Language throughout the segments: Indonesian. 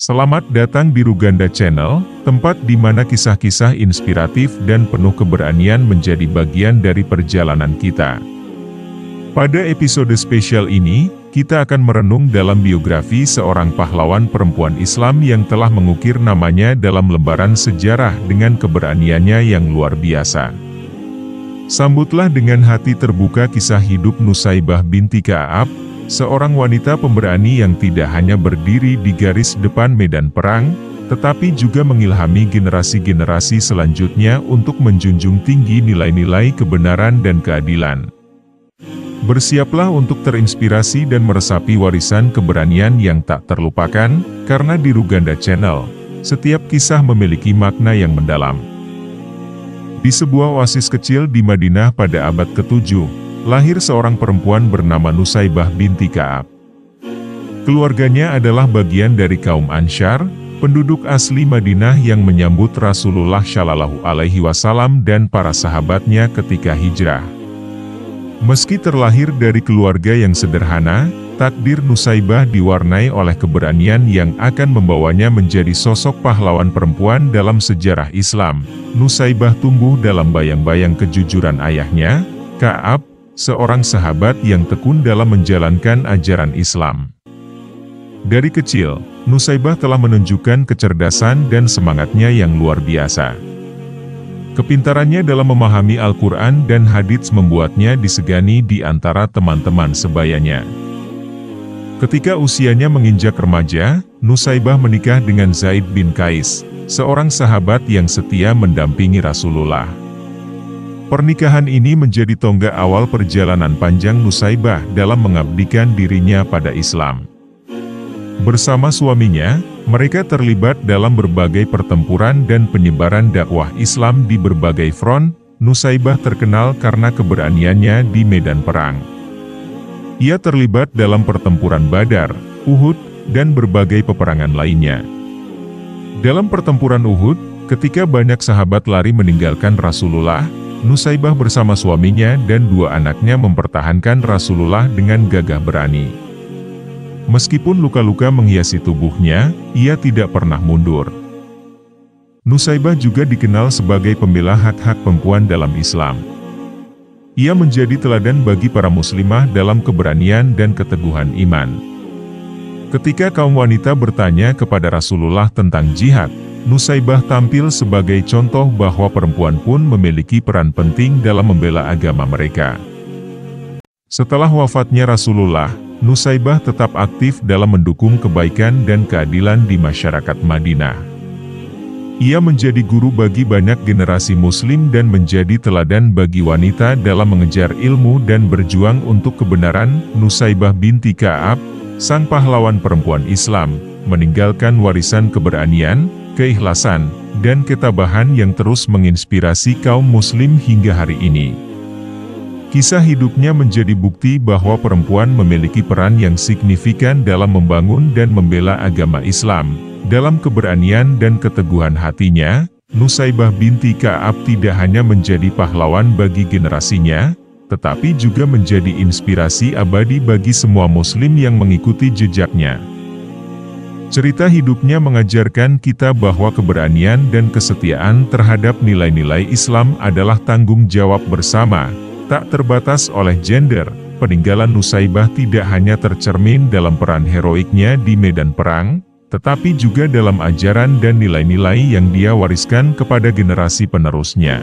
Selamat datang di Ruganda Channel, tempat di mana kisah-kisah inspiratif dan penuh keberanian menjadi bagian dari perjalanan kita. Pada episode spesial ini, kita akan merenung dalam biografi seorang pahlawan perempuan Islam yang telah mengukir namanya dalam lembaran sejarah dengan keberaniannya yang luar biasa. Sambutlah dengan hati terbuka kisah hidup Nusaybah binti Ka'ab, seorang wanita pemberani yang tidak hanya berdiri di garis depan medan perang, tetapi juga mengilhami generasi-generasi selanjutnya untuk menjunjung tinggi nilai-nilai kebenaran dan keadilan. Bersiaplah untuk terinspirasi dan meresapi warisan keberanian yang tak terlupakan, karena di Ruganda Channel, setiap kisah memiliki makna yang mendalam. Di sebuah oasis kecil di Madinah pada abad ke-7, lahir seorang perempuan bernama Nusaybah binti Ka'ab. Keluarganya adalah bagian dari kaum Ansyar, penduduk asli Madinah yang menyambut Rasulullah Shallallahu Alaihi Wasallam dan para sahabatnya ketika hijrah. Meski terlahir dari keluarga yang sederhana, takdir Nusaybah diwarnai oleh keberanian yang akan membawanya menjadi sosok pahlawan perempuan dalam sejarah Islam. Nusaybah tumbuh dalam bayang-bayang kejujuran ayahnya, Ka'ab, seorang sahabat yang tekun dalam menjalankan ajaran Islam. Dari kecil, Nusaybah telah menunjukkan kecerdasan dan semangatnya yang luar biasa. Kepintarannya dalam memahami Al-Quran dan hadits membuatnya disegani di antara teman-teman sebayanya. Ketika usianya menginjak remaja, Nusaybah menikah dengan Zaid bin Qais, seorang sahabat yang setia mendampingi Rasulullah. Pernikahan ini menjadi tonggak awal perjalanan panjang Nusaybah dalam mengabdikan dirinya pada Islam. Bersama suaminya, mereka terlibat dalam berbagai pertempuran dan penyebaran dakwah Islam di berbagai front. Nusaybah terkenal karena keberaniannya di medan perang. Ia terlibat dalam pertempuran Badar, Uhud, dan berbagai peperangan lainnya. Dalam pertempuran Uhud, ketika banyak sahabat lari meninggalkan Rasulullah, Nusaybah bersama suaminya dan dua anaknya mempertahankan Rasulullah dengan gagah berani. Meskipun luka-luka menghiasi tubuhnya, ia tidak pernah mundur. Nusaybah juga dikenal sebagai pembela hak-hak perempuan dalam Islam. Ia menjadi teladan bagi para muslimah dalam keberanian dan keteguhan iman. Ketika kaum wanita bertanya kepada Rasulullah tentang jihad, Nusaybah tampil sebagai contoh bahwa perempuan pun memiliki peran penting dalam membela agama mereka. Setelah wafatnya Rasulullah, Nusaybah tetap aktif dalam mendukung kebaikan dan keadilan di masyarakat Madinah. Ia menjadi guru bagi banyak generasi muslim dan menjadi teladan bagi wanita dalam mengejar ilmu dan berjuang untuk kebenaran. Nusaybah binti Ka'ab, sang pahlawan perempuan Islam, meninggalkan warisan keberanian, keikhlasan, dan ketabahan yang terus menginspirasi kaum muslim hingga hari ini. Kisah hidupnya menjadi bukti bahwa perempuan memiliki peran yang signifikan dalam membangun dan membela agama Islam. Dalam keberanian dan keteguhan hatinya, Nusaybah binti Ka'ab tidak hanya menjadi pahlawan bagi generasinya, tetapi juga menjadi inspirasi abadi bagi semua muslim yang mengikuti jejaknya. Cerita hidupnya mengajarkan kita bahwa keberanian dan kesetiaan terhadap nilai-nilai Islam adalah tanggung jawab bersama, tak terbatas oleh gender. Peninggalan Nusaybah tidak hanya tercermin dalam peran heroiknya di medan perang, tetapi juga dalam ajaran dan nilai-nilai yang dia wariskan kepada generasi penerusnya.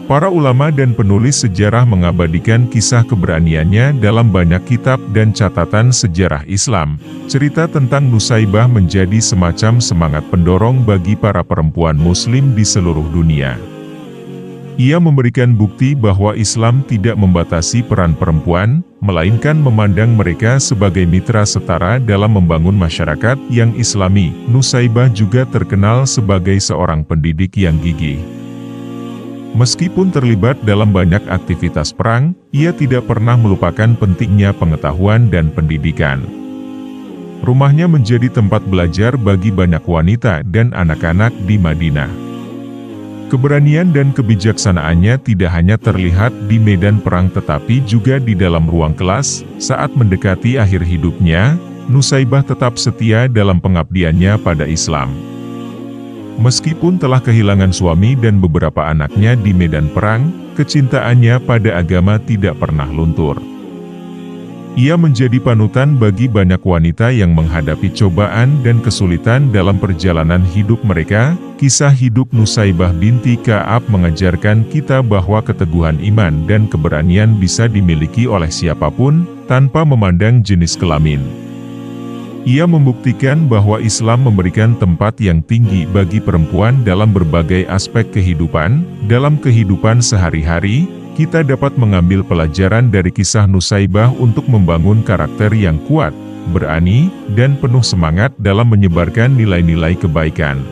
Para ulama dan penulis sejarah mengabadikan kisah keberaniannya dalam banyak kitab dan catatan sejarah Islam. Cerita tentang Nusaybah menjadi semacam semangat pendorong bagi para perempuan muslim di seluruh dunia. Ia memberikan bukti bahwa Islam tidak membatasi peran perempuan, melainkan memandang mereka sebagai mitra setara dalam membangun masyarakat yang Islami. Nusaybah juga terkenal sebagai seorang pendidik yang gigih. Meskipun terlibat dalam banyak aktivitas perang, ia tidak pernah melupakan pentingnya pengetahuan dan pendidikan. Rumahnya menjadi tempat belajar bagi banyak wanita dan anak-anak di Madinah. Keberanian dan kebijaksanaannya tidak hanya terlihat di medan perang tetapi juga di dalam ruang kelas. Saat mendekati akhir hidupnya, Nusaibah tetap setia dalam pengabdiannya pada Islam. Meskipun telah kehilangan suami dan beberapa anaknya di medan perang, kecintaannya pada agama tidak pernah luntur. Ia menjadi panutan bagi banyak wanita yang menghadapi cobaan dan kesulitan dalam perjalanan hidup mereka. Kisah hidup Nusaibah binti Ka'ab mengajarkan kita bahwa keteguhan iman dan keberanian bisa dimiliki oleh siapapun, tanpa memandang jenis kelamin. Ia membuktikan bahwa Islam memberikan tempat yang tinggi bagi perempuan dalam berbagai aspek kehidupan. Dalam kehidupan sehari-hari, kita dapat mengambil pelajaran dari kisah Nusaibah untuk membangun karakter yang kuat, berani, dan penuh semangat dalam menyebarkan nilai-nilai kebaikan.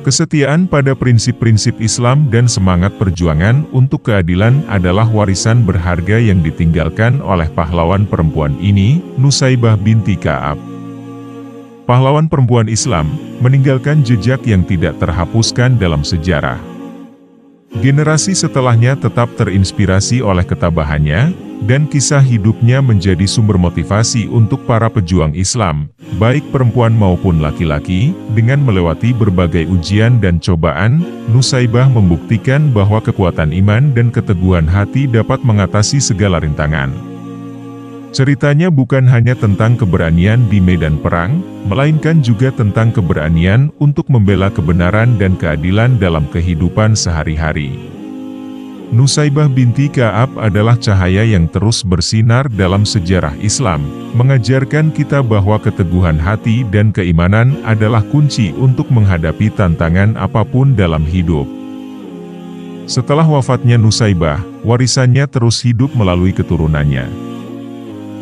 Kesetiaan pada prinsip-prinsip Islam dan semangat perjuangan untuk keadilan adalah warisan berharga yang ditinggalkan oleh pahlawan perempuan ini, Nusaibah binti Ka'ab. Pahlawan perempuan Islam, meninggalkan jejak yang tidak terhapuskan dalam sejarah. Generasi setelahnya tetap terinspirasi oleh ketabahannya, dan kisah hidupnya menjadi sumber motivasi untuk para pejuang Islam, baik perempuan maupun laki-laki. Dengan melewati berbagai ujian dan cobaan, Nusaibah membuktikan bahwa kekuatan iman dan keteguhan hati dapat mengatasi segala rintangan. Ceritanya bukan hanya tentang keberanian di medan perang, melainkan juga tentang keberanian untuk membela kebenaran dan keadilan dalam kehidupan sehari-hari. Nusaibah binti Ka'ab adalah cahaya yang terus bersinar dalam sejarah Islam, mengajarkan kita bahwa keteguhan hati dan keimanan adalah kunci untuk menghadapi tantangan apapun dalam hidup. Setelah wafatnya Nusaibah, warisannya terus hidup melalui keturunannya.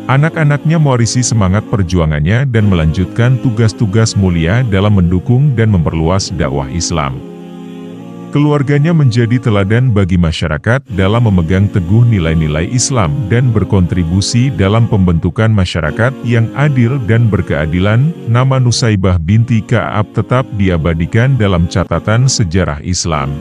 Anak-anaknya mewarisi semangat perjuangannya dan melanjutkan tugas-tugas mulia dalam mendukung dan memperluas dakwah Islam. Keluarganya menjadi teladan bagi masyarakat dalam memegang teguh nilai-nilai Islam dan berkontribusi dalam pembentukan masyarakat yang adil dan berkeadilan. Nama Nusaibah binti Ka'ab tetap diabadikan dalam catatan sejarah Islam.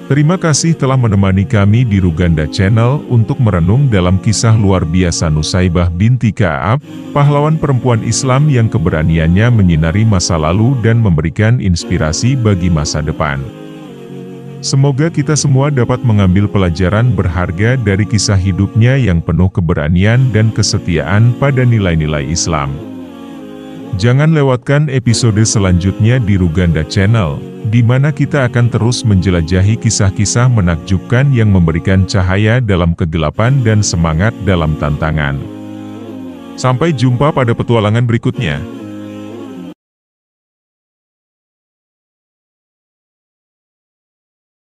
Terima kasih telah menemani kami di Ruganda Channel untuk merenung dalam kisah luar biasa Nusaibah binti Ka'ab, pahlawan perempuan Islam yang keberaniannya menyinari masa lalu dan memberikan inspirasi bagi masa depan. Semoga kita semua dapat mengambil pelajaran berharga dari kisah hidupnya yang penuh keberanian dan kesetiaan pada nilai-nilai Islam. Jangan lewatkan episode selanjutnya di Ruganda Channel, di mana kita akan terus menjelajahi kisah-kisah menakjubkan yang memberikan cahaya dalam kegelapan dan semangat dalam tantangan. Sampai jumpa pada petualangan berikutnya.